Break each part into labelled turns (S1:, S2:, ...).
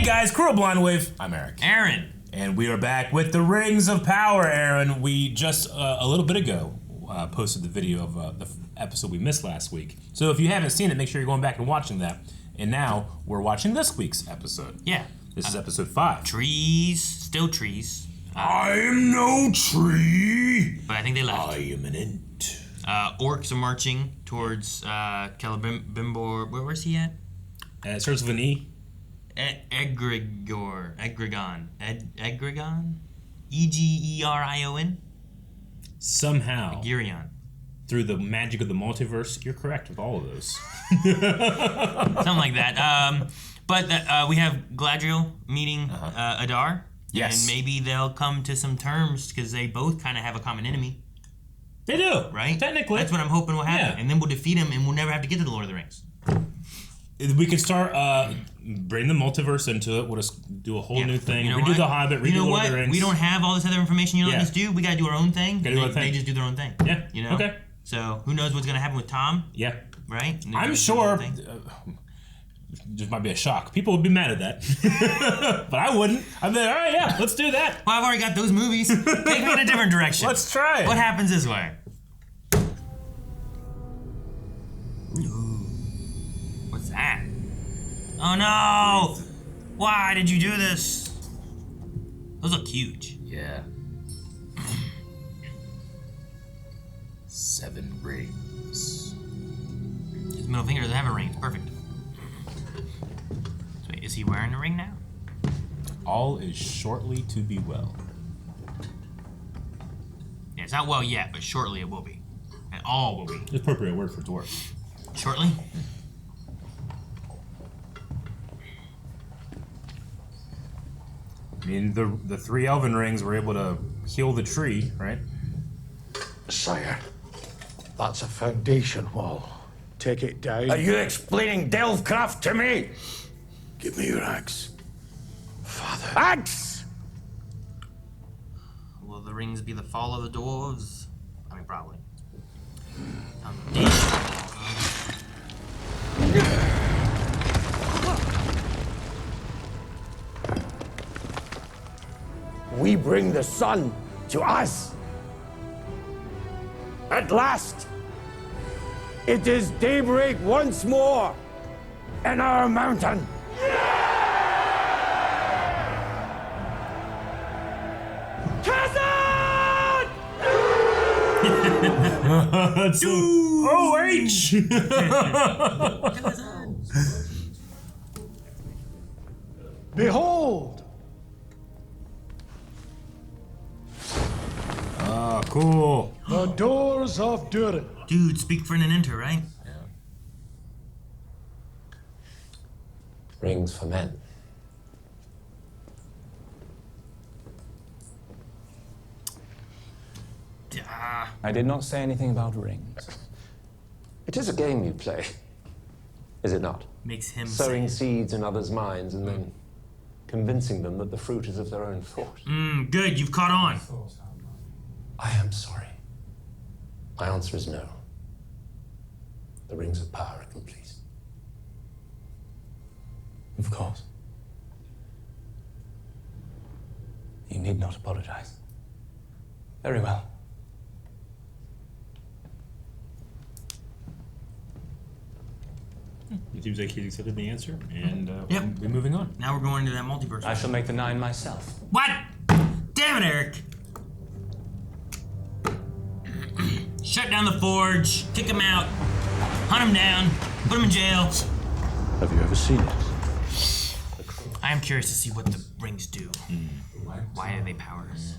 S1: Hey guys, Cruel Blind Wave. I'm Eric.
S2: Aaron.
S1: And we are back with the Rings of Power, Aaron. We just, a little bit ago, posted the video of the episode we missed last week. So if you haven't seen it, make sure you're going back and watching that. And now, we're watching this week's episode.
S2: Yeah.
S1: This is episode 5.
S2: Trees. Still trees.
S1: I am no tree.
S2: But I think they left.
S1: I am an ant.
S2: Orcs are marching towards Celebrimbor. Where's he at?
S1: It starts with an E.
S2: Egregor. Egregon? E-G-E-R-I-O-N?
S1: Somehow,
S2: Egerion.
S1: through the magic of the multiverse, you're correct with all of those.
S2: Something like that. But we have Galadriel meeting Adar.
S1: Yes.
S2: And maybe they'll come to some terms because they both kind of have a common enemy.
S1: They do.
S2: Right?
S1: Technically.
S2: That's what I'm hoping will happen.
S1: Yeah.
S2: And then we'll defeat him and we'll never have to get to the Lord of the Rings.
S1: We could start bring the multiverse into it. We'll just do a whole new thing.
S2: You know
S1: Redo the Hobbit, redo the Lord of the Rings.
S2: We don't have all this other information you're letting us do. We gotta do our own thing. They just do their own thing.
S1: Yeah.
S2: You know?
S1: Okay.
S2: So who knows what's gonna happen with Tom?
S1: Yeah.
S2: Right?
S1: I'm sure just might be a shock. People would be mad at that. But I wouldn't. I'd be like, all right, yeah, let's do that.
S2: Well, I've already got those movies. Take me in a different direction.
S1: Let's try it.
S2: What happens this way? What's that? Oh no! Why did you do this? Those look huge.
S1: Yeah. 7 rings.
S2: His middle finger doesn't have a ring. It's perfect. So wait, is he wearing a ring now?
S1: All is shortly to be well.
S2: Yeah, it's not well yet, but shortly it will be. And all will be.
S1: The appropriate word for dwarf.
S2: Shortly?
S1: I mean, the 3 elven rings were able to heal the tree, right?
S3: Sire, that's a foundation wall. Take it down.
S4: Are you explaining Delvecraft to me?
S3: Give me your axe.
S4: Father. Axe!
S2: Will the rings be the fall of the dwarves? I mean, probably.
S4: We bring the sun to us. At last, it is daybreak once more in our mountain. Cousin!
S1: That's OH!
S3: Behold!
S1: Oh, cool.
S3: The doors of Durin.
S2: Dude, speak for an enter, right?
S5: Rings for men.
S6: I did not say anything about rings.
S5: It is a game you play, is it not?
S2: Makes him
S5: Sowing
S2: say
S5: seeds in others' minds and then convincing them that the fruit is of their own thought.
S2: Good, you've caught on.
S5: I am sorry. My answer is no. The rings of power are complete.
S6: Of course. You need not apologize. Very well.
S1: It seems like he's accepted the answer, and
S2: Yep.
S1: we're moving on.
S2: Now we're going to that multiverse.
S6: I shall make the 9 myself.
S2: What? Damn it, Eric. Shut down the forge, kick him out, hunt him down, put him in jail.
S3: Have you ever seen it?
S2: I am curious to see what the rings do. Why are they powers?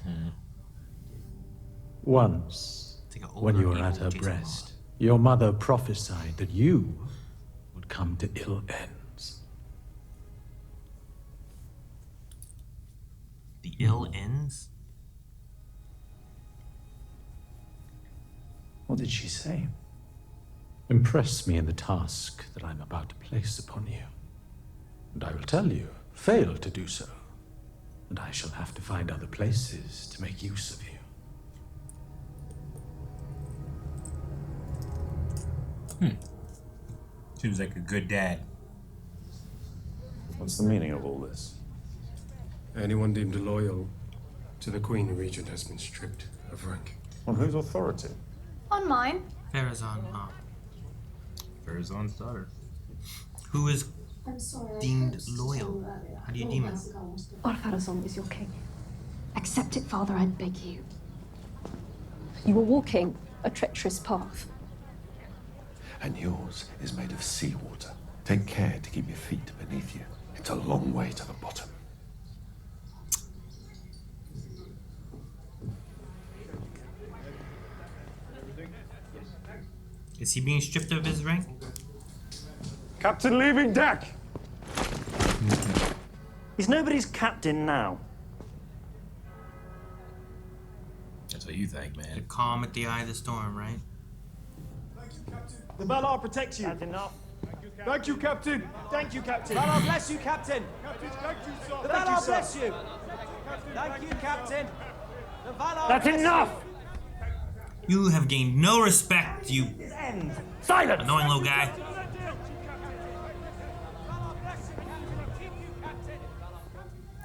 S3: Once,
S2: It's like an
S3: when you
S2: older
S3: were at
S2: evil
S3: her
S2: Jason
S3: breast, your mother prophesied that you would come to ill ends.
S2: The ill ends?
S3: What did she say? Impress me in the task that I'm about to place upon you. And I will tell you, fail to do so, and I shall have to find other places to make use of you.
S1: Seems like a good dad.
S3: What's the meaning of all this?
S7: Anyone deemed loyal to the Queen Regent has been stripped of rank.
S3: On whose authority?
S8: On mine.
S2: Farazan, huh?
S1: Farazan's daughter.
S2: Who is
S9: I'm sorry,
S2: deemed
S9: I heard
S2: loyal?
S9: so earlier.
S2: How do you deem it?
S9: Or Farazan is your king. Accept it, father, I beg you. You were walking a treacherous path.
S10: And yours is made of seawater. Take care to keep your feet beneath you. It's a long way to the bottom.
S2: Is he being stripped of his rank?
S4: Captain leaving deck!
S11: He's nobody's captain now.
S1: That's what you think, man.
S2: The calm at the eye of the storm, right?
S11: The Balrog protects you. That's enough.
S4: Thank you, Captain!
S11: Thank you, Captain.
S12: Balrog bless you, Captain.
S4: Captain, thank you, sir!
S12: The Balrog bless you. Thank you, Captain. The Balrog
S11: That's
S12: bless
S11: enough!
S2: You have gained no respect, you
S11: Silence!
S2: annoying little guy.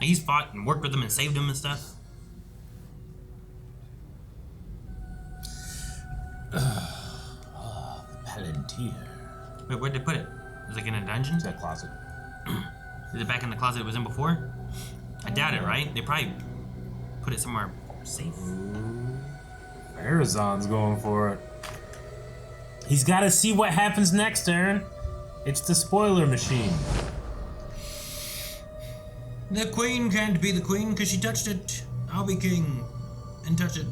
S2: He's fought and worked with them and saved them and stuff.
S1: Palantir.
S2: Wait, where'd they put it? Is it like in a dungeon?
S1: It's that closet.
S2: Is it back in the closet it was in before? I doubt it, right? They probably put it somewhere safe.
S1: Farazan's going for it. He's got to see what happens next, Aaron. It's the spoiler machine.
S2: The queen can't be the queen because she touched it. I'll be king and touch it.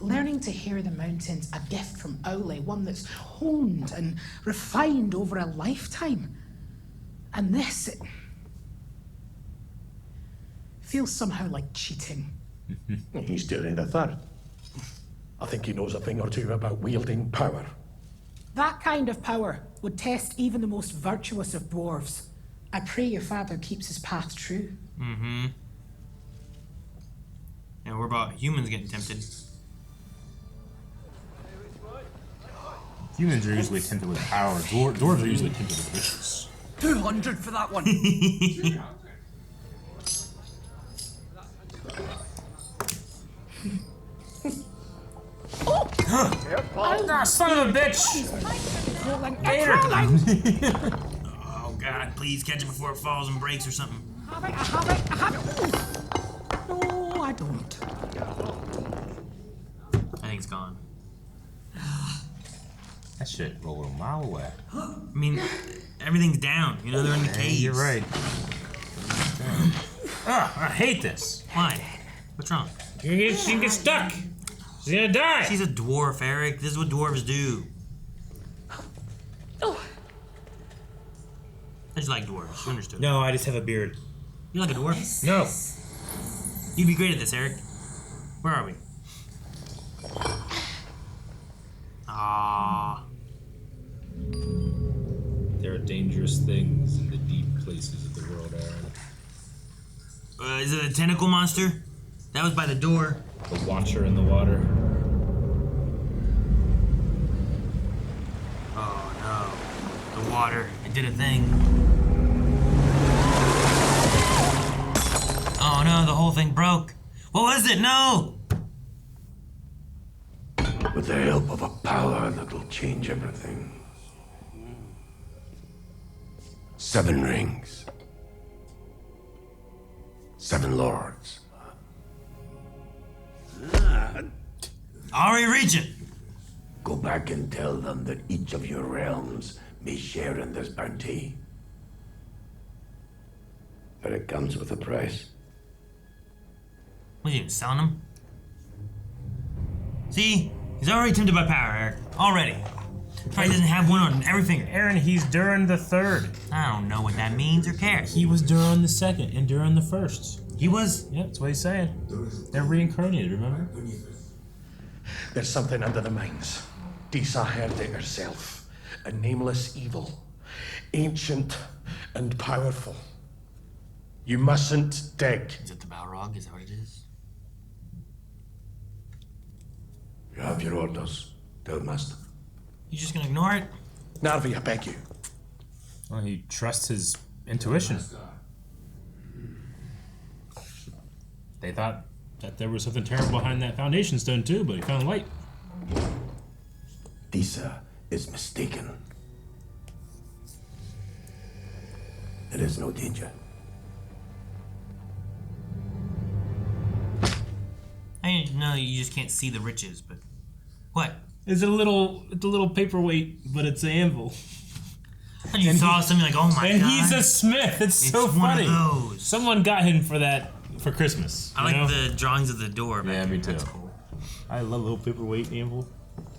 S13: Learning to hear the mountains, a gift from Owley, one that's honed and refined over a lifetime. And this, it feels somehow like cheating.
S10: He's doing the third. I think he knows a thing or two about wielding power.
S13: That kind of power would test even the most virtuous of dwarves. I pray your father keeps his path true.
S2: Mm-hmm. And we're about humans getting tempted.
S1: Humans are usually tempted with power. Dwarves are usually tempted with wishes.
S12: 200 for that one.
S1: Oh, son of a bitch!
S2: Oh God, please catch it before it falls and breaks or something.
S13: I have it. No, I don't.
S2: I think it's gone.
S1: That shit rolled a mile away.
S2: I mean, everything's down. You know, they're in the caves.
S1: You're right. I hate this.
S2: Why? What's wrong?
S1: She can get stuck. She's gonna die.
S2: She's a dwarf, Eric. This is what dwarves do.
S13: Oh.
S2: I just like dwarves. You understood.
S1: No, I just have a beard.
S2: You like a dwarf?
S1: No.
S2: You'd be great at this, Eric. Where are we? Ah.
S1: There are dangerous things in the deep places of the world, Aaron.
S2: Is it a tentacle monster? That was by the door.
S1: The Watcher in the water.
S2: Oh no. The water. It did a thing. Oh no, the whole thing broke. What was it? No!
S10: With the help of a power that'll change everything. 7 rings. 7 lords.
S2: Ari Regent!
S10: Go back and tell them that each of your realms may share in this bounty. But it comes with a price.
S2: What are you selling him? See? He's already tempted by power, Eric. Already. Probably doesn't have one on every finger.
S1: Aaron, he's Durin the Third.
S2: I don't know what that means or care.
S1: He was Durin the Second and Durin the First.
S2: He was?
S1: Yeah, that's what he's saying. They're reincarnated, remember?
S3: There's something under the mines. Disa heard it herself. A nameless evil. Ancient and powerful. You mustn't dig.
S2: Is it the Balrog? Is that what it is?
S10: You have your orders, Master.
S2: You just gonna ignore it?
S3: Narvi, I beg you.
S1: Well, he trusts his intuition. They thought that there was something terrible behind that foundation stone too, but he found light.
S10: Disa is mistaken. There is no danger.
S2: I know you just can't see the riches, but what?
S1: It's a little paperweight, but it's an anvil.
S2: And you saw something like, oh my god.
S1: And he's a smith. It's so funny.
S2: One of those.
S1: Someone got him for that for Christmas.
S2: I like the drawings of the door.
S1: Yeah, me too.
S2: That's cool.
S1: I love a little paperweight anvil.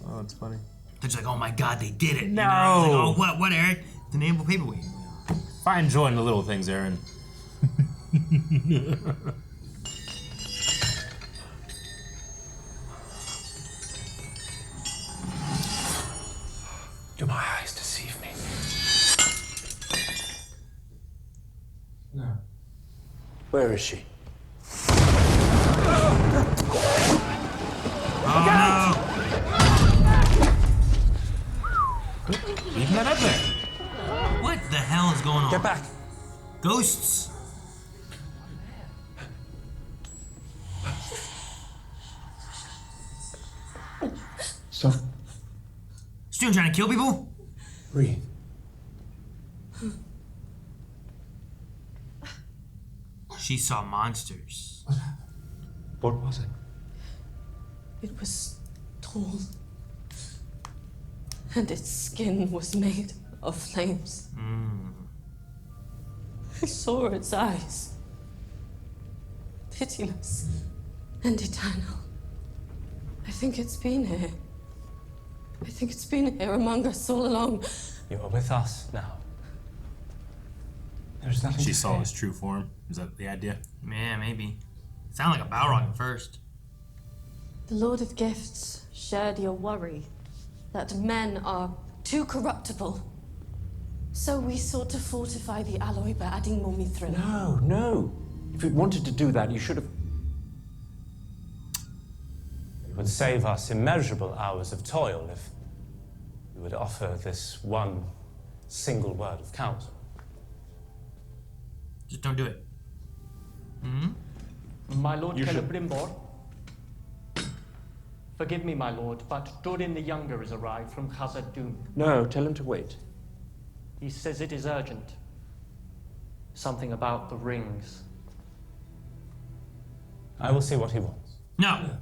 S1: Oh, it's funny.
S2: They're just like, oh my god, they did it.
S1: No.
S2: You know? I was like, oh, what, Eric? It's an anvil paperweight.
S1: Find joy in the little things, Aaron.
S10: Do my eyes deceive me?
S5: No. Where is she?
S2: Oh no!
S1: Leave that up there.
S2: What the hell is going on?
S5: Get back!
S2: Ghosts?
S5: Stop.
S2: Still trying to kill people?
S5: Breathe.
S2: She saw monsters.
S5: What was it?
S8: It was tall, and its skin was made of flames. I saw its eyes, pitiless and eternal. I think it's been here. I think it's been here among us all along.
S6: You are with us now. There's nothing
S1: She
S6: to
S1: saw
S6: fear.
S1: his true form. Is that the idea?
S2: Yeah, maybe. Sound like a Balrog at first.
S8: The Lord of Gifts shared your worry that men are too corruptible. So we sought to fortify the alloy by adding more mithril.
S6: No, no. If you wanted to do that, you should have... It would save us immeasurable hours of toil if you would offer this one single word of counsel.
S2: Just don't do it.
S14: My Lord
S6: You should-
S14: Celebrimbor. Forgive me, my lord, but Durin the Younger has arrived from Khazad-dûm.
S6: No, tell him to wait.
S14: He says it is urgent. Something about the rings.
S6: I will see what he wants.
S2: No.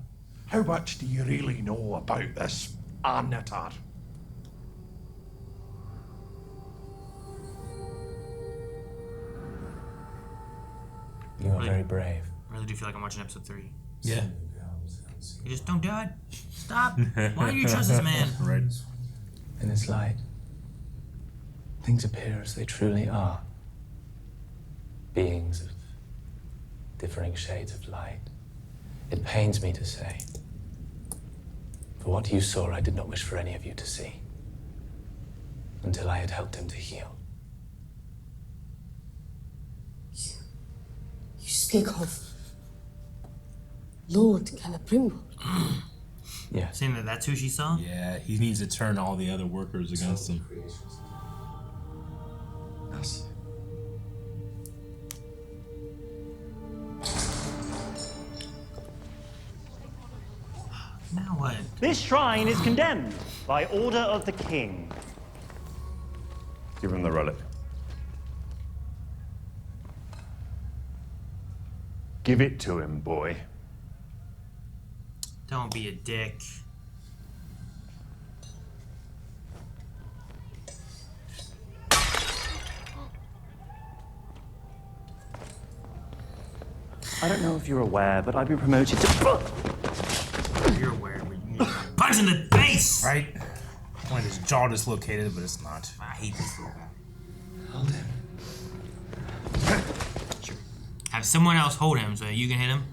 S10: How much do you really know about this Annatar?
S6: You are very brave.
S2: I really do feel like I'm watching episode 3.
S1: Yeah.
S2: You just don't do it. Stop. Why do you trust this man?
S1: Right.
S6: In this light, things appear as they truly are. Beings of differing shades of light. It pains me to say, for what you saw, I did not wish for any of you to see, until I had helped him to heal.
S8: You speak of Lord Celebrimbor.
S6: Yeah.
S2: Saying that that's who she saw?
S1: Yeah, he needs to turn all the other workers against him.
S10: That's
S2: Now what?
S11: This shrine is condemned by order of the king.
S15: Give him the relic. Give it to him, boy.
S2: Don't be a dick.
S11: I don't know if you're aware, but I've been promoted to...
S2: You're aware. Punch in the face!
S1: Right? When his jaw dislocated, but it's not.
S2: I hate this little guy.
S6: Hold him.
S2: Have someone else hold him so you can hit him.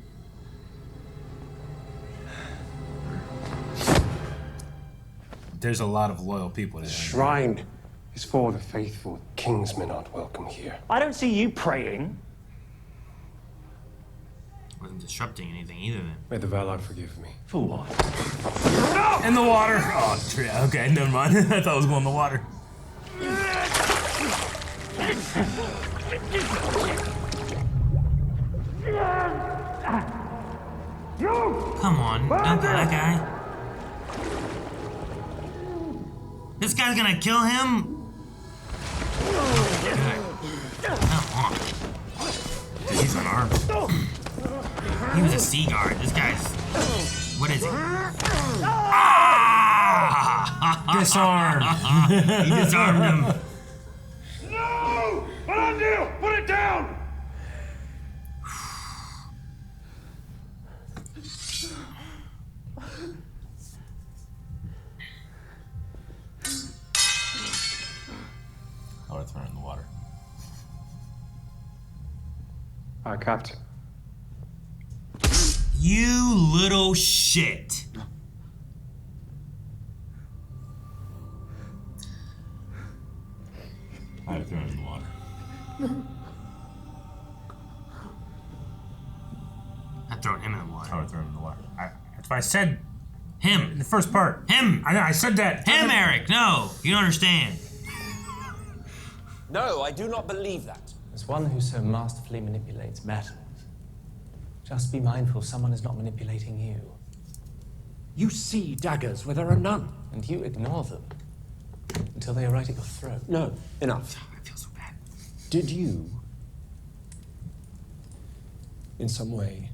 S1: There's a lot of loyal people there.
S5: The shrine is for the faithful. Kingsmen aren't welcome here.
S11: I don't see you praying.
S2: Wasn't disrupting anything either then.
S5: May the Valar forgive me.
S1: For what? In the water! Oh, okay, never mind. I thought it was going in the water.
S2: Come on, don't kill that guy. This guy's gonna kill him? Come on. Dude, he's unarmed. He was a sea guard. This guy's... What is he? Ah!
S1: Disarmed.
S2: He disarmed him.
S4: No! Balandil, put it down!
S1: I would throw it in the water.
S7: Captain.
S2: You little shit.
S1: I would throw it in the water.
S2: I'd throw him in the water.
S1: I would throw him in the water. That's why I said
S2: him.
S1: In the first part.
S2: Him.
S1: I said that.
S2: Him, Eric. No, you don't understand.
S16: No, I do not believe that.
S6: As one who so masterfully manipulates metals, just be mindful someone is not manipulating you.
S10: You see daggers where there are none.
S6: And you ignore them until they are right at your throat.
S16: No, enough.
S2: I feel so bad.
S16: Did you, in some way,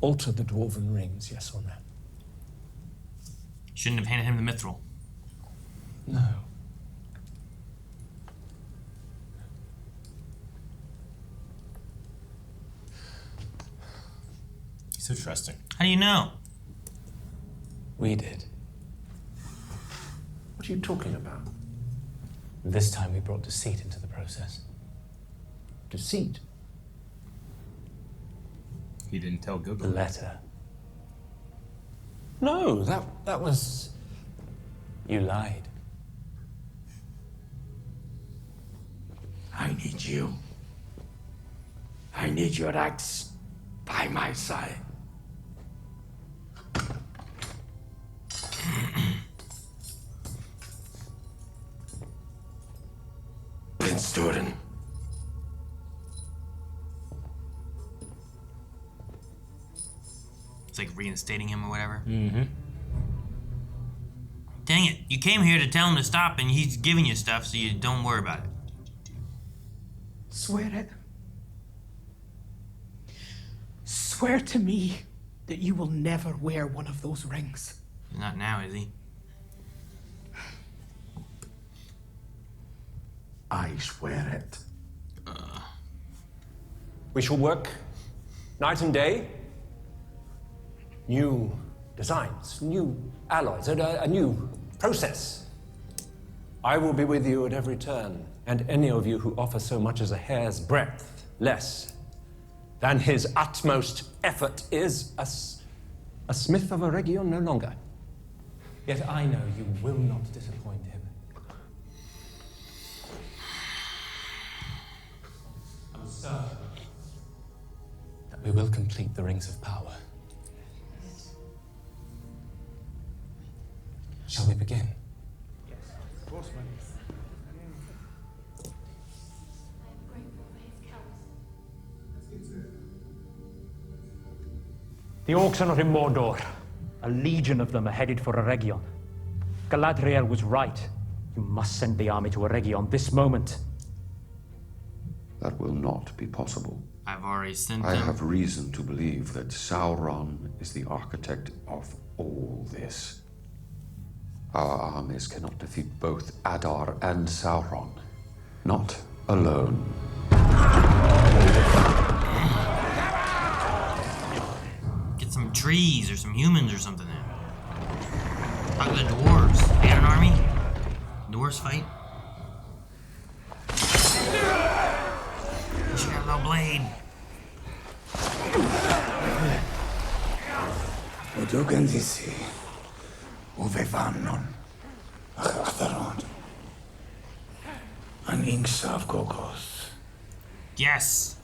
S16: alter the dwarven rings, yes or no?
S2: Shouldn't have handed him the mithril.
S16: No.
S1: He's so trusting.
S2: How do you know?
S6: We did.
S10: What are you talking about?
S6: This time we brought deceit into the process.
S10: Deceit?
S1: He didn't tell Google.
S6: The letter.
S16: No, that was...
S6: You lied.
S10: I need you. I need your axe by my side. Prince Durin.
S2: It's like reinstating him or whatever.
S1: Mm-hmm.
S2: Dang it. You came here to tell him to stop and he's giving you stuff so you don't worry about it.
S13: Swear it. Swear to me that you will never wear one of those rings.
S2: Not now, is he?
S10: I swear it.
S16: We shall work night and day. New designs, new alloys, a new process. I will be with you at every turn, and any of you who offer so much as a hair's breadth less than his utmost effort is a smith of a region no longer.
S6: Yet I know you will not disappoint him. I'm certain that we will complete the Rings of Power. Shall we begin?
S4: Yes, of course, my lord.
S17: The orcs are not in Mordor. A legion of them are headed for Eregion. Galadriel was right. You must send the army to Eregion this moment.
S10: That will not be possible.
S2: I've already sent
S10: I
S2: them.
S10: have reason to believe that Sauron is the architect of all this. Our armies cannot defeat both Adar and Sauron. Not alone.
S2: Get some trees or some humans or something there. Talk to the dwarves. They got an army? Dwarves fight? She got a little blade.
S10: Odogan disi. Uve vannon. Achataron. An Inksav Gogos.
S2: Yes.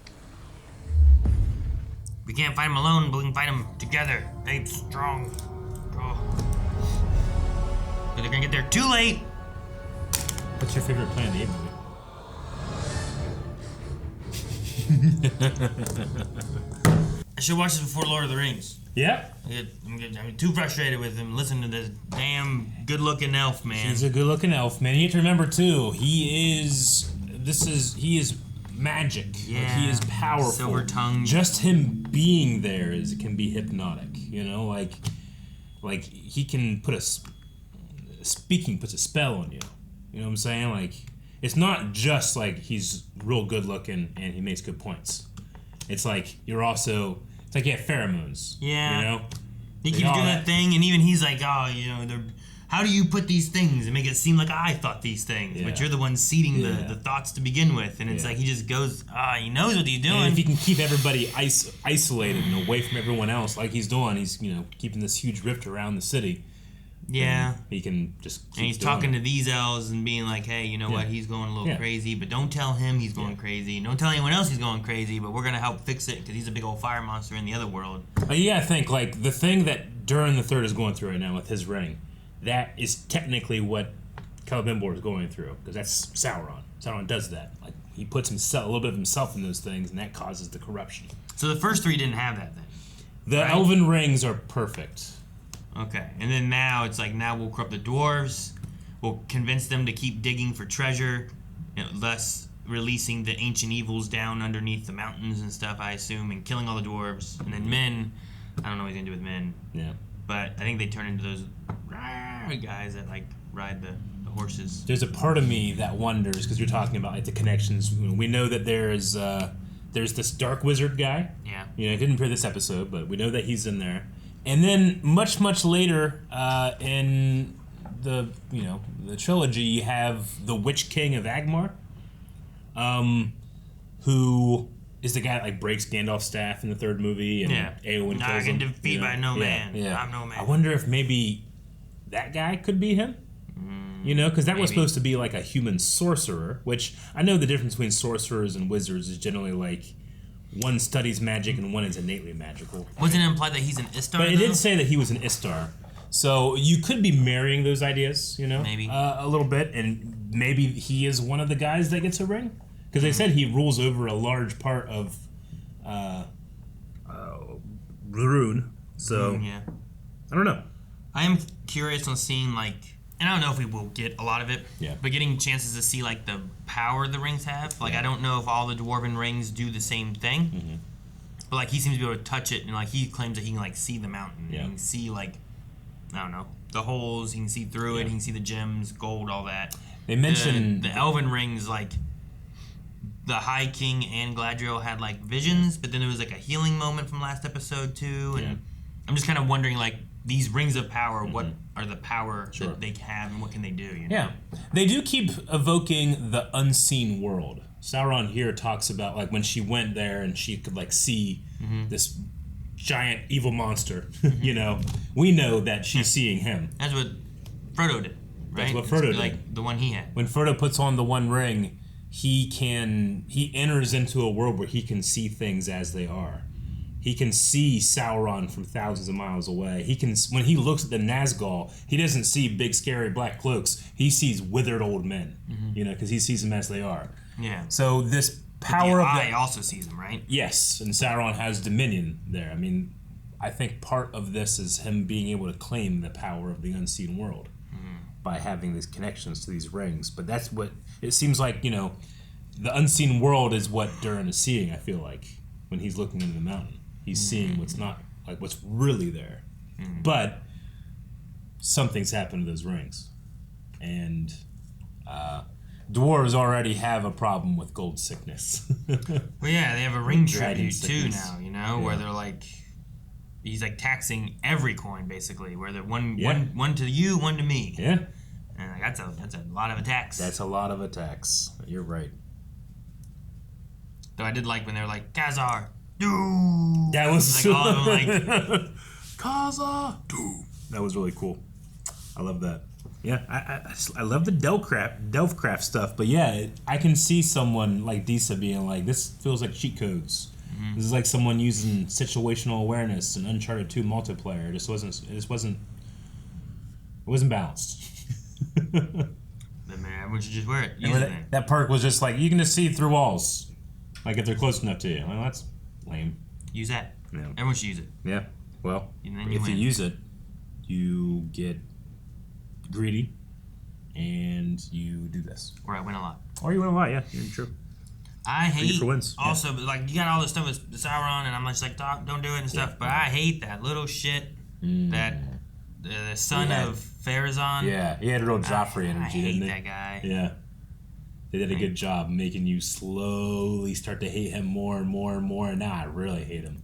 S2: We can't fight them alone, but we can fight them together. They're strong. Oh. But they're gonna get there too late.
S1: But What's your favorite Planet of the Apes movie?
S2: I should watch this before Lord of the Rings.
S1: Yeah.
S2: I'm too frustrated with him listening to this damn good-looking elf, man.
S1: He's a good-looking elf, man. You have to remember too. He is magic.
S2: Yeah.
S1: Like, he is powerful.
S2: Silver-tongued.
S1: Just him being there can be hypnotic. You know, like he can put speaking puts a spell on you. You know what I'm saying? Like, it's not just like he's real good-looking and he makes good points. It's like you're also. It's like you have pheromones.
S2: Yeah.
S1: You know?
S2: He keeps doing that thing, and even he's like, oh, how do you put these things and make it seem like I thought these things?
S1: Yeah.
S2: But you're the one seeding the thoughts to begin with. And it's like he just goes, he knows what he's doing.
S1: And if he can keep everybody isolated and away from everyone else, like he's doing, he's keeping this huge rift around the city.
S2: Yeah.
S1: He can just keep
S2: and he's
S1: doing
S2: talking
S1: it.
S2: to these elves and being like, hey, you know what? He's going a little crazy, but don't tell him he's going crazy. Don't tell anyone else he's going crazy, but we're going to help fix it because he's a big old fire monster in the other world.
S1: I think, like, the thing that Durin the Third is going through right now with his ring, that is technically what Celebrimbor is going through, because that's Sauron. Sauron does that. Like, he puts a little bit of himself in those things, and that causes the corruption.
S2: So the first three didn't have that then?
S1: The elven rings are perfect.
S2: Okay, and then now it's like, now we'll corrupt the dwarves, we'll convince them to keep digging for treasure, thus releasing the ancient evils down underneath the mountains and stuff, I assume, and killing all the dwarves. And then men, I don't know what he's gonna do with men.
S1: Yeah.
S2: But I think they turn into those guys that like ride the horses.
S1: There's a part of me that wonders, because you're talking about like the connections. We know that there's this dark wizard guy.
S2: Yeah.
S1: He didn't appear this episode, but we know that he's in there. And then much later in the trilogy, you have the Witch King of Agmar, who is the guy that like breaks Gandalf's staff in the third movie, and Eowyn kills him.
S2: I can defeat by no man.
S1: Yeah.
S2: I'm no man.
S1: I wonder if maybe that guy could be him. Because that was supposed to be like a human sorcerer, which I know the difference between sorcerers and wizards is generally like one studies magic and one is innately magical.
S2: Wasn't it implied that he's an Istar?
S1: But it did say that he was an Istar. So you could be marrying those ideas, maybe a little bit, and maybe he is one of the guys that gets a ring, because they said he rules over a large part of Rune. So
S2: yeah,
S1: I don't know.
S2: I am curious on seeing and I don't know if we will get a lot of it.
S1: Yeah.
S2: But getting chances to see the power the rings have. I don't know if all the dwarven rings do the same thing.
S1: Mm-hmm.
S2: But he seems to be able to touch it, and he claims that he can see the mountain.
S1: Yeah.
S2: He can see I don't know, the holes. He can see through it. He can see the gems, gold, all that.
S1: They mentioned
S2: the elven rings. The High King and Galadriel had visions, but then there was a healing moment from last episode too. And I'm just kind of wondering these rings of power. What are the power that they have, and what can they do?
S1: Yeah, they do keep evoking the unseen world. Sauron here talks about when she went there and she could see this giant evil monster. We know that she's seeing him.
S2: That's what Frodo did, right?
S1: That's what Frodo did.
S2: The one he had.
S1: When Frodo puts on the One Ring, he enters into a world where he can see things as they are. He can see Sauron from thousands of miles away. When he looks at the Nazgul, he doesn't see big scary black cloaks. He sees withered old men, because he sees them as they are.
S2: Yeah.
S1: So this power of the
S2: eye also sees them, right?
S1: Yes, and Sauron has dominion there. I mean, I think part of this is him being able to claim the power of the unseen world by having these connections to these rings. But that's what it seems like. The unseen world is what Durin is seeing. I feel like when he's looking into the mountain. He's seeing what's not what's really there, but something's happened to those rings, and dwarves already have a problem with gold sickness.
S2: Well, yeah, they have a ring tribute too
S1: sickness.
S2: now. Where they're he's taxing every coin basically. Where they're one to you, one to me.
S1: Yeah,
S2: and that's a lot of attacks.
S1: That's a lot of attacks. You're right.
S2: Though I did when they were Khazar. Dude.
S1: That was
S2: all of them
S1: Kaza. That was really cool. I love that. Yeah, I love the Delvecraft stuff, but yeah, I can see someone like Disa being this feels like cheat codes. This is someone using situational awareness and Uncharted 2 multiplayer. It wasn't balanced.
S2: I've everyone should just wear it.
S1: And
S2: Use
S1: where
S2: it then.
S1: that perk was just like, you can just see through walls. Like if they're close enough to you. Well, that's lame.
S2: Use that.
S1: Yeah.
S2: Everyone should use it.
S1: Yeah. Well,
S2: And then
S1: if you
S2: win.
S1: use it, you get greedy, and you do this.
S2: Or I win a lot.
S1: Or you win a lot, yeah. You're true.
S2: I hate
S1: for wins.
S2: also, but like you got all this stuff with Sauron, and I'm just like, don't do it and stuff. But I hate that little shit that the son of Pharazôn.
S1: Yeah, he had real Joffrey energy,
S2: I hate
S1: didn't he?
S2: that guy.
S1: Yeah. They did a good job making you slowly start to hate him more and more and more, and now I really hate him.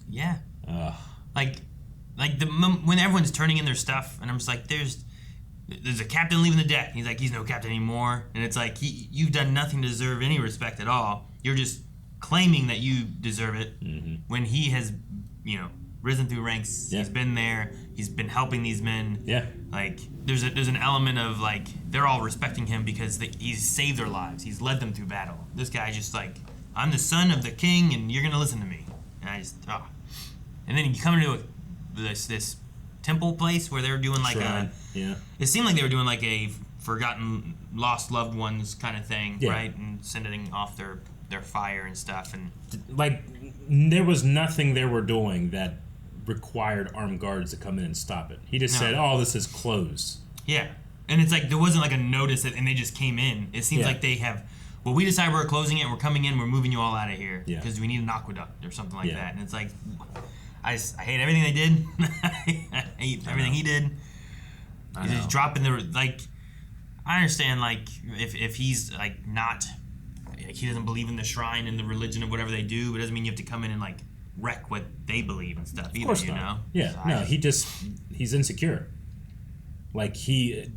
S2: Yeah.
S1: Ugh.
S2: Like when everyone's turning in their stuff, and I'm just like, there's a captain leaving the deck. He's like, he's no captain anymore, and it's like you've done nothing to deserve any respect at all. You're just claiming that you deserve it when he has, risen through ranks. Yeah. He's been there. He's been helping these men.
S1: Yeah.
S2: Like there's an element of like they're all respecting him because he's saved their lives. He's led them through battle. This guy just like, I'm the son of the king, and you're gonna listen to me. And I just and then you come into this temple place where they're doing like it seemed like they were doing like a forgotten lost loved ones kind of thing, right? And sending off their fire and stuff, and
S1: like there was nothing they were doing that required armed guards to come in and stop it. He just said, "Oh, this is closed."
S2: Yeah, and it's like there wasn't like a notice, and they just came in. It seems like they have. Well, we decide we're closing it, and we're coming in. We're moving you all out of here because we need an aqueduct or something like that. And it's like, I hate everything they did. I hate everything he did. He's just dropping the like. I understand like if he's like not, like he doesn't believe in the shrine and the religion of whatever they do, but it doesn't mean you have to come in and like wreck what they believe and stuff either.
S1: Of course
S2: you
S1: not.
S2: know?
S1: Yeah.
S2: So
S1: No, he's insecure. Like he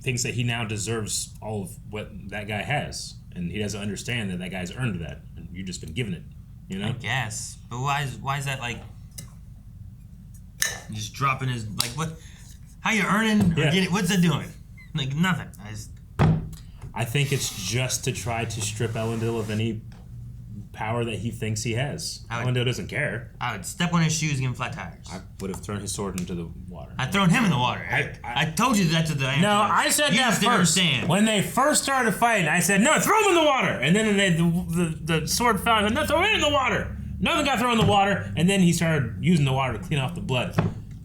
S1: thinks that he now deserves all of what that guy has, and he doesn't understand that guy's earned that, and you've just been given it. You know?
S2: I guess, but why is that like just dropping his like what? How you earning? Or getting, what's it doing? Like nothing.
S1: I think it's just to try to strip Elendil of any power that he thinks he has. Elendil doesn't care.
S2: I would step on his shoes and give him flat tires.
S1: I would have thrown his sword into the water.
S2: I'd thrown him in the water. I told you that's what the answer was.
S1: I said
S2: you
S1: that
S2: just
S1: first.
S2: didn't understand.
S1: When they first started fighting, I said, no, throw him in the water. And then the sword fell. I said, no, throw it in the water. Nothing got thrown in the water. And then he started using the water to clean off the blood.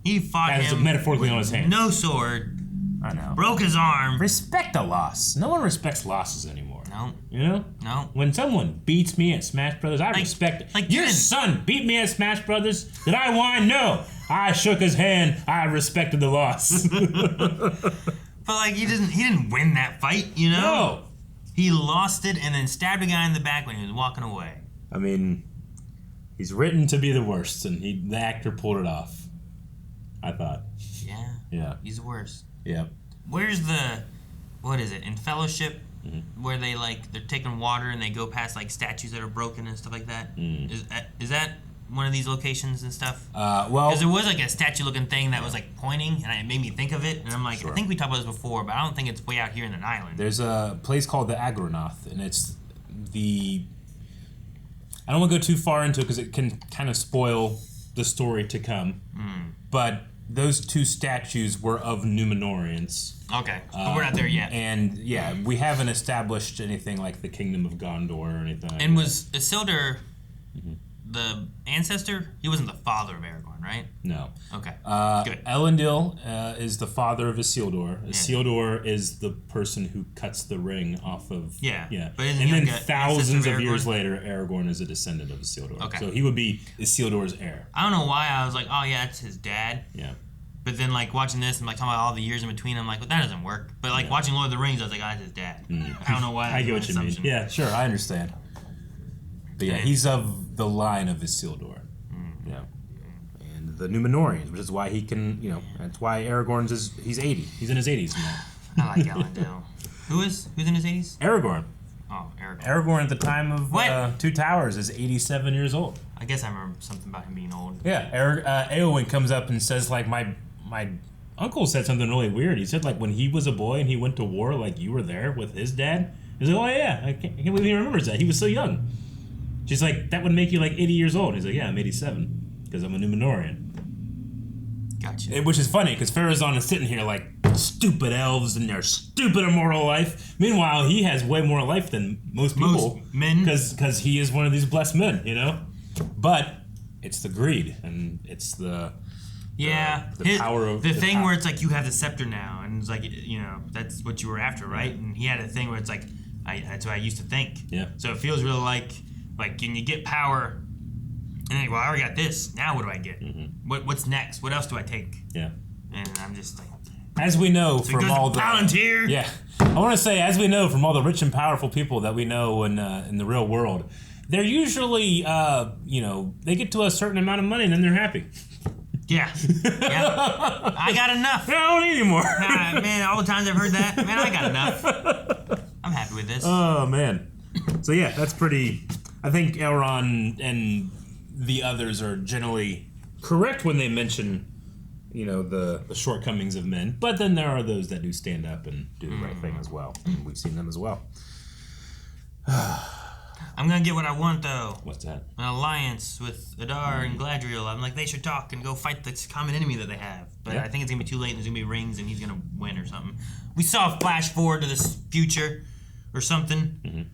S2: He fought him
S1: metaphorically on his hand.
S2: No sword.
S1: I know.
S2: Broke his arm.
S1: Respect the loss. No one respects losses anymore.
S2: No.
S1: You know?
S2: No.
S1: When someone beats me at Smash Brothers, I respect it. Like your son beat me at Smash Brothers. Did I whine? No. I shook his hand. I respected the loss.
S2: But like he didn't win that fight, you know?
S1: No.
S2: He lost it and then stabbed a guy in the back when he was walking away.
S1: I mean, he's written to be the worst, and the actor pulled it off. I thought.
S2: Yeah.
S1: Yeah.
S2: He's the worst.
S1: Yeah.
S2: Where's what is it, in Fellowship, where they they're taking water and they go past like statues that are broken and stuff like that? Is that one of these locations and stuff?
S1: Well,
S2: because there was like a statue-looking thing that was like pointing, and it made me think of it. And I'm like, I think we talked about this before, but I don't think it's way out here in an island.
S1: There's a place called the Argonath, and it's I don't want to go too far into it because it can kind of spoil the story to come. But those two statues were of Numenorians.
S2: Okay, but we're not there yet.
S1: And yeah, we haven't established anything like the Kingdom of Gondor or anything like
S2: And
S1: that.
S2: was Isildur the ancestor? He wasn't the father of Aragorn, right?
S1: No.
S2: Okay, good.
S1: Elendil is the father of Isildur. Isildur is the person who cuts the ring off of...
S2: Yeah.
S1: But
S2: isn't
S1: and
S2: he
S1: then
S2: like a
S1: thousands
S2: ancestor
S1: of
S2: of
S1: years
S2: Aragorn?
S1: later, Aragorn is a descendant of Isildur.
S2: Okay.
S1: So he would be Isildur's heir.
S2: I don't know why I was like, oh yeah, it's his dad.
S1: Yeah.
S2: But then like watching this and like talking about all the years in between, I'm like, well, that doesn't work. But like watching Lord of the Rings, I was like, oh, that's his dad. I don't know why.
S1: I get what you mean. Yeah, sure, I understand. But yeah, he's of the line of Isildur. Yeah. And the Numenorians, which is why he can, that's why Aragorn's he's 80. He's in his 80s now.
S2: I like Elendil. Who's in his 80s?
S1: Aragorn.
S2: Oh, Aragorn.
S1: Aragorn at the time of Two Towers is 87 years old.
S2: I guess I remember something about him being old.
S1: Yeah, Eowyn comes up and says, like, my uncle said something really weird. He said, like, when he was a boy and he went to war, like, you were there with his dad. He's like, oh, yeah, I can't believe he remembers that. He was so young. She's like, that would make you, like, 80 years old. He's like, yeah, I'm 87 because I'm a Numenorian.
S2: Gotcha.
S1: Which is funny because Pharazôn is sitting here like, stupid elves and their stupid immortal life. Meanwhile, he has way more life than most people.
S2: Most men.
S1: Because he is one of these blessed men, you know? But it's the greed, and it's the power of
S2: the thing where it's like you have the scepter now, and it's like, you know, that's what you were after, right? And he had a thing where it's like, that's what I used to think.
S1: Yeah.
S2: So it feels really like can you get power, and then, well, I already got this. Now what do I get? What's next? What else do I take?
S1: Yeah.
S2: And I'm just like,
S1: as we know
S2: so
S1: from all the
S2: Palantir.
S1: Yeah, I want to say, as we know from all the rich and powerful people that we know in the real world, they're usually, you know, they get to a certain amount of money and then they're happy.
S2: Yeah. I got enough.
S1: I don't need anymore.
S2: Man, all the times I've heard that, man, I got enough. I'm happy with this.
S1: Oh, man. So, yeah, that's pretty... I think Elrond and the others are generally correct when they mention, you know, the shortcomings of men. But then there are those that do stand up and do the right thing as well. And we've seen them as well.
S2: I'm gonna get what I want, though.
S1: What's that?
S2: An alliance with Adar and Galadriel. I'm like, they should talk and go fight this common enemy that they have. But I think it's gonna be too late and there's gonna be rings and he's gonna win or something. We saw a flash forward to this future or something.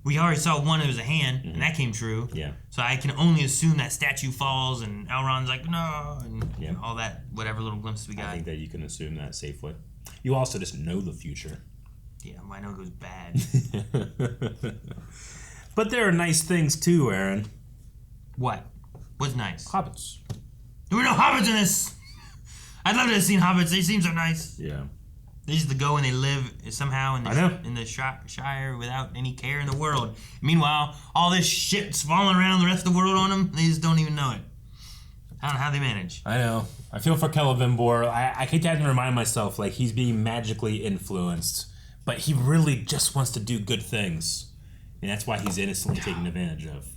S2: We already saw one that was a hand, and that came true.
S1: Yeah.
S2: So I can only assume that statue falls and Elrond's like, no, and all that, whatever little glimpses we got.
S1: I think that you can assume that safely. You also just know the future.
S2: Yeah, I know it goes bad.
S1: But there are nice things too, Aaron.
S2: What? What's nice?
S1: Hobbits.
S2: There were no hobbits in this! I'd love to have seen hobbits. They seem so nice.
S1: Yeah.
S2: They just go and they live somehow in the Shire without any care in the world. Meanwhile, all this shit's falling around the rest of the world on them. They just don't even know it. I don't know how they manage.
S1: I know. I feel for Celebrimbor. I keep having to remind myself, like, he's being magically influenced, but he really just wants to do good things. And that's why he's innocently taken advantage of.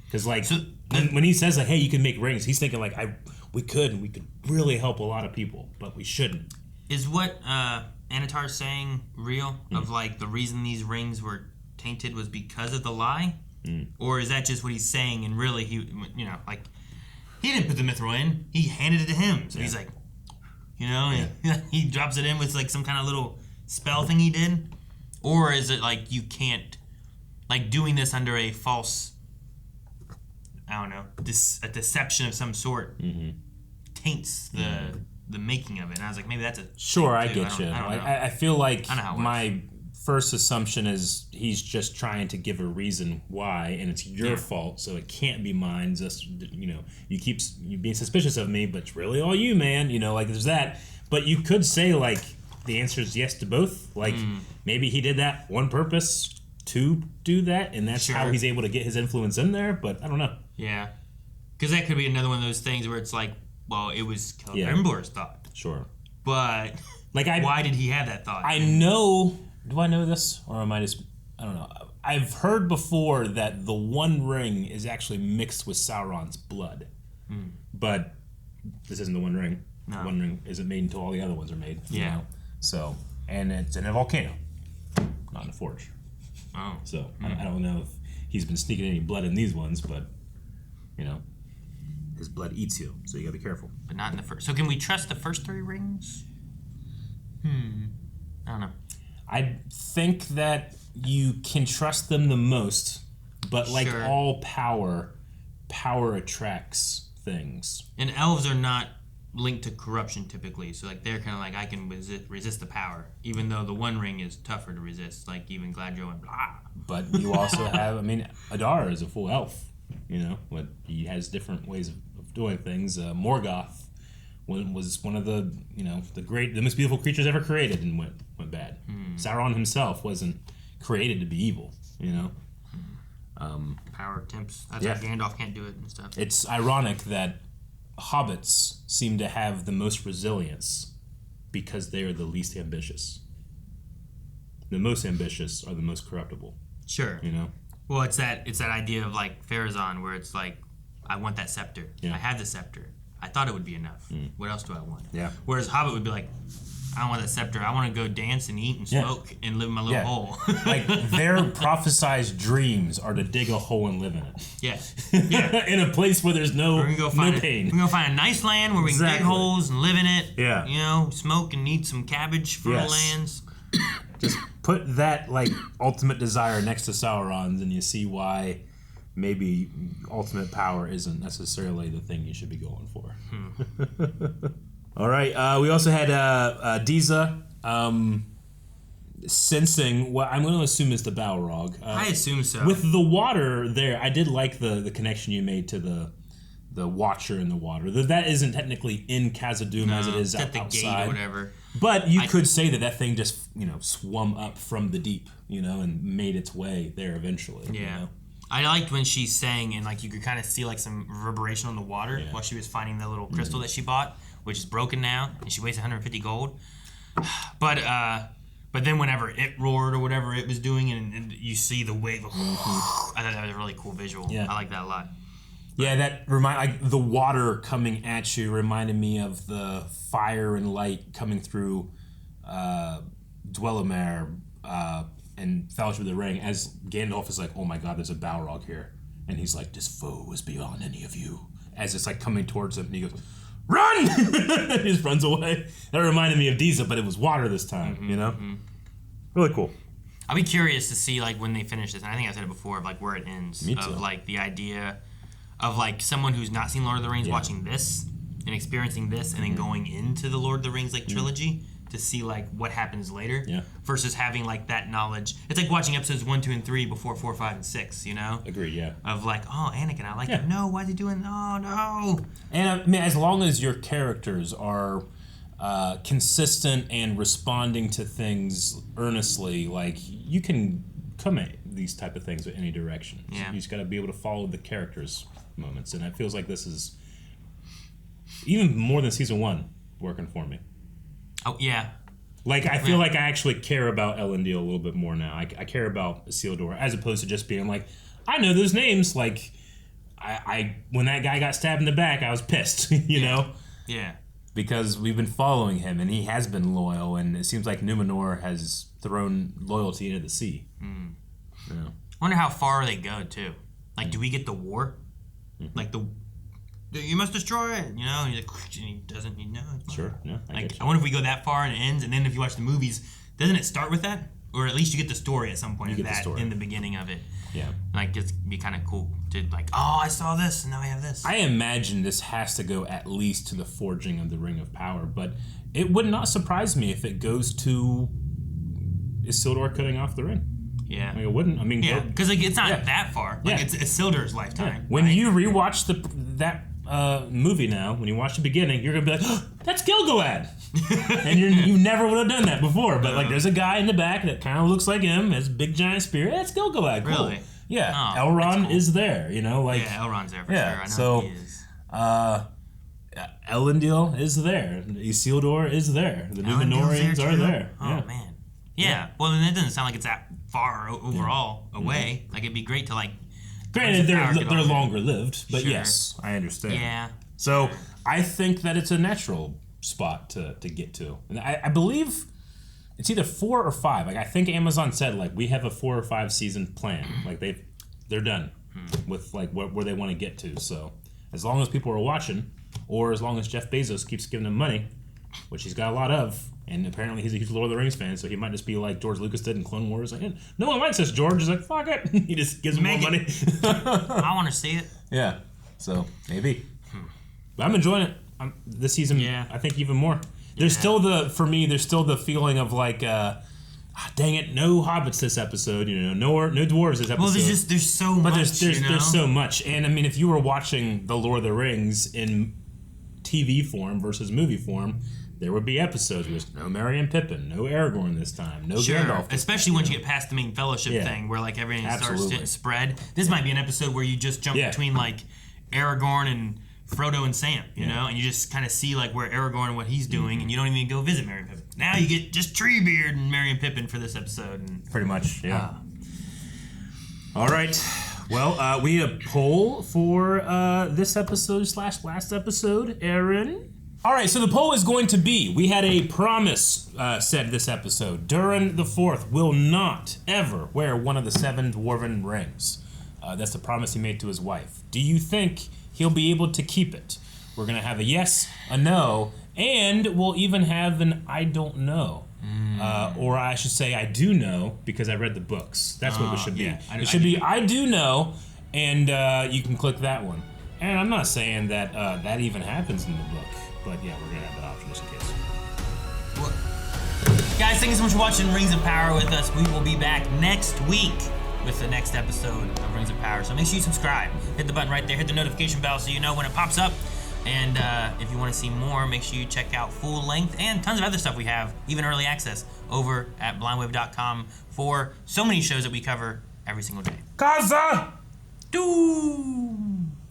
S1: Because, like, when he says, like, hey, you can make rings, he's thinking, like, we could really help a lot of people, but we shouldn't.
S2: Is what Annatar's saying real? Of, like, the reason these rings were tainted was because of the lie? Or is that just what he's saying, and really, he didn't put the mithril in, he handed it to him. So he's like, you know, he drops it in with, like, some kind of little spell thing he did? Or is it, like, you can't, like, doing this under a false, I don't know, a deception of some sort taints the making of it. And I was like, maybe that's a
S1: sure. I
S2: thing, too.
S1: get you.
S2: I don't know.
S1: I feel like
S2: I don't know how it
S1: my first assumption is he's just trying to give a reason why, and it's your fault, so it can't be mine. Just, you know, you being suspicious of me, but it's really all you, man. You know, like, there's that. But you could say, like, the answer is yes to both. Like, maybe he did that one purpose to do that, and that's how he's able to get his influence in there. But I don't know.
S2: Yeah, because that could be another one of those things where it's like, well, it was Celebrimbor's thought.
S1: Sure.
S2: But
S1: like,
S2: why did he have that thought?
S1: I know. Do I know this, or am I just? I don't know. I've heard before that the One Ring is actually mixed with Sauron's blood, but this isn't the One Ring.
S2: No.
S1: The One Ring isn't made until all the other ones are made. You
S2: Yeah.
S1: know? So, and it's in a volcano, not in a forge.
S2: Oh.
S1: So I don't know if he's been sneaking any blood in these ones, but you know, his blood eats you, so you gotta be careful.
S2: But not in the first. So can we trust the first 3 rings? I don't know.
S1: I think that you can trust them the most, but like all power attracts things.
S2: And elves are not linked to corruption typically, so like they're kind of like, I can resist the power, even though the One Ring is tougher to resist, like even Galadriel and blah.
S1: But you also have, I mean, Adar is a full elf, you know, but he has different ways of doing things. Morgoth was one of the, you know, the most beautiful creatures ever created and went bad. Sauron himself wasn't created to be evil, you know.
S2: Power tempts. That's why Gandalf can't do it and stuff.
S1: It's ironic that hobbits seem to have the most resilience because they are the least ambitious. The most ambitious are the most corruptible.
S2: Sure.
S1: You know?
S2: Well, it's that idea of like Pharazôn, where it's like, I want that scepter. I have the scepter. I thought it would be enough. What else do I want?
S1: Yeah.
S2: Whereas Hobbit would be like, I don't want that scepter. I want to go dance and eat and smoke and live in my little hole.
S1: Like, their prophesized dreams are to dig a hole and live in it.
S2: Yeah. Yeah.
S1: In a place where there's no,
S2: pain.
S1: We're
S2: going to find a nice land where we can dig holes and live in it.
S1: Yeah.
S2: You know, smoke and eat some cabbage fertile lands.
S1: Just put that, like, ultimate desire next to Sauron's and you see why maybe ultimate power isn't necessarily the thing you should be going for. All right. We also had Diza sensing what I'm going to assume is the Balrog.
S2: I assume so.
S1: With the water there, I did like the connection you made to the Watcher in the water. That isn't technically in Khazad-dûm as it is
S2: at the
S1: outside.
S2: gate or whatever.
S1: But you could say that thing just, swum up from the deep, and made its way there eventually.
S2: Yeah.
S1: You know?
S2: I liked when she sang and, like, you could kind of see, like, some reverberation on the water while she was finding the little crystal that she bought, which is broken now, and she weighs 150 gold. But then whenever it roared or whatever it was doing, and you see the wave, I thought that was a really cool visual. Yeah. I like that a lot.
S1: Yeah, that the water coming at you reminded me of the fire and light coming through Dwelimare and Fellowship of the Ring, as Gandalf is like, oh my god, there's a Balrog here. And he's like, this foe is beyond any of you. As it's like coming towards him, and he goes, run! He just runs away. That reminded me of Diza, but it was water this time, Really cool.
S2: I'll be curious to see, like, when they finish this, and I think I said it before, of, like, where it ends.
S1: Me too.
S2: Of, like, the idea of, like, someone who's not seen Lord of the Rings watching this and experiencing this and then going into the Lord of the Rings, like, trilogy to see, like, what happens later versus having, like, that knowledge. It's like watching episodes 1, 2, and 3 before 4, 5, and 6,
S1: Agreed, yeah.
S2: Of, like, oh, Anakin, I like him. No, why is he doing, oh, no.
S1: And, I mean, as long as your characters are consistent and responding to things earnestly, like, you can come at these type of things with any direction.
S2: Yeah.
S1: You just got to be able to follow the characters' moments, and it feels like this is even more than season 1 working for me.
S2: Oh, yeah.
S1: Like, I feel like I actually care about Elendil a little bit more now. I care about Isildur, as opposed to just being like, I know those names. Like, I when that guy got stabbed in the back, I was pissed, you know?
S2: Yeah.
S1: Because we've been following him, and he has been loyal, and it seems like Numenor has thrown loyalty into the sea. Yeah.
S2: I wonder how far they go, too. Like, do we get the war? Like, you must destroy it, and he's like, and he doesn't,
S1: Sure, yeah.
S2: I wonder if we go that far and it ends, and then if you watch the movies, doesn't it start with that? Or at least you get the story at some point of that in the beginning of it.
S1: Yeah.
S2: Like, it'd be kind of cool to, like, oh, I saw this, and now I have this.
S1: I imagine this has to go at least to the forging of the Ring of Power, but it would not surprise me if it goes to Isildur cutting off the ring.
S2: Yeah.
S1: Like, it wouldn't. I mean,
S2: yeah, because like, it's not that far. Like, it's Isildur's lifetime.
S1: Yeah. When you rewatch that movie now, when you watch the beginning, you're gonna be like, oh, "That's Gil-galad," and you never would have done that before. But like, there's a guy in the back that kind of looks like him, has a big giant spear. That's Gil-galad. Cool.
S2: Really?
S1: Yeah. Elrond is there. Like,
S2: yeah, Elrond's there for sure. I know
S1: so,
S2: he is.
S1: Elendil is there. Isildur is there. The Numenorians are there.
S2: Oh man. Yeah. Well, then it doesn't sound like it's that far overall away. Like, it'd be great to, like.
S1: Granted, they're longer lived, but yes, I understand.
S2: Yeah.
S1: So I think that it's a natural spot to get to, and I believe it's either 4 or 5. Like, I think Amazon said, like, we have a 4 or 5 season plan. Like, they're done with like where they want to get to. So as long as people are watching, or as long as Jeff Bezos keeps giving them money, which he's got a lot of. And apparently he's a huge Lord of the Rings fan, so he might just be like George Lucas did in Clone Wars. Like, no one likes this, George. He's like, fuck it. He just gives him more money.
S2: I want to see it.
S1: Yeah, so maybe. But I'm enjoying it. This season, I think even more. There's still there's still the feeling of like, dang it, no hobbits this episode. No dwarves this episode.
S2: Well, there's so much.
S1: But there's so much. And I mean, if you were watching The Lord of the Rings in TV form versus movie form, there would be episodes where there's no Merry and Pippin, no Aragorn this time, no Gandalf.
S2: Especially once you get past the main fellowship thing, where like everything starts to spread. This might be an episode where you just jump between like Aragorn and Frodo and Sam, you know, and you just kind of see like where Aragorn and what he's doing, and you don't even go visit Merry and Pippin. Now you get just Treebeard and Merry and Pippin for this episode. And,
S1: pretty much, yeah. All right. Well, we had a poll for this episode / last episode. Aaron, All right, so the poll is going to be, we had a promise said this episode. Durin the Fourth will not ever wear one of the 7 dwarven rings. That's the promise he made to his wife. Do you think he'll be able to keep it? We're going to have a yes, a no, and we'll even have an I don't know. Or I should say I do know, because I read the books. That's what it should be.
S2: Yeah,
S1: It should be I do know, and you can click that one. And I'm not saying that that even happens in the book, but yeah, we're going to have that option just in case.
S2: Guys, thank you so much for watching Rings of Power with us. We will be back next week with the next episode of Rings of Power. So make sure you subscribe. Hit the button right there. Hit the notification bell so you know when it pops up. And if you want to see more, make sure you check out full length and tons of other stuff we have, even early access, over at blindwave.com for so many shows that we cover every single day.
S1: Kaza!
S2: Doo!